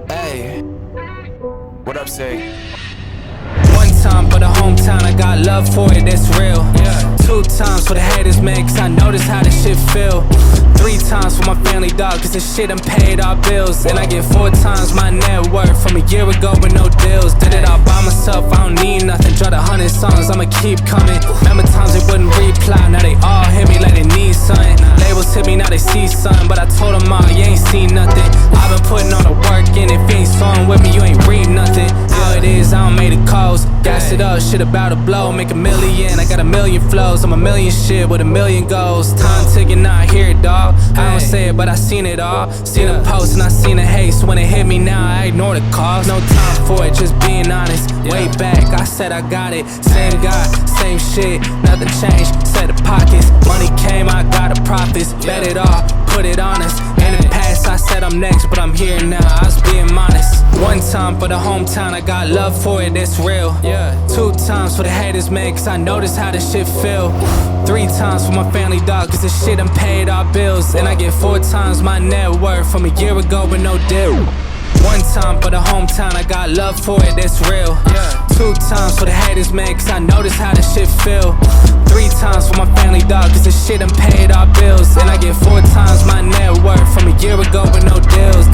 Hey, what up, say? One time for the hometown, I got love for it, that's real. Two times for the haters, man, cause I notice how this shit feel. Three times for my family, dog, cause this shit done paid our bills. And I get 4 times my net worth from a year ago with no deals. Did it all by myself, I don't need nothing. Dropped 100 songs, I'ma keep coming. Remember times they wouldn't reply, now they all hit me like they need something. Labels hit me, now they see something, but I told them all, you ain't seen nothing. I've been putting all the work in, if you ain't sawing with me, you ain't read nothing. How it is, I don't make the calls. Gas it up, shit about to blow, make a million. I got a million flows, I'm a million shit with a million goals. Time ticking, now I hear it, dawg. I don't say it, but I seen it all. Seen a post and I seen a hate, so when it hit me now, I ignore the calls. No time for it, just being honest. Way back, I said I got it. Same guy, same shit, nothing changed. Set the pockets, money came, I got the profits. Bet it all, put it on us. In the past, I said I'm next, but I'm here now, I was being honest. One time for the hometown, I got love for it, that's real. 2 times for the haters, man, cause I notice how this shit feel. 3 times for my family, dog, cause this shit done paid our bills. And I get 4 times my net worth from a year ago with no deal. 1 time for the hometown, I got love for it, that's real. 2 times for the haters, man, cause I notice how this shit feel. 3 times for my family, dog, cause this shit done paid our bills. And I get 4 times my net worth from a year ago with no deals.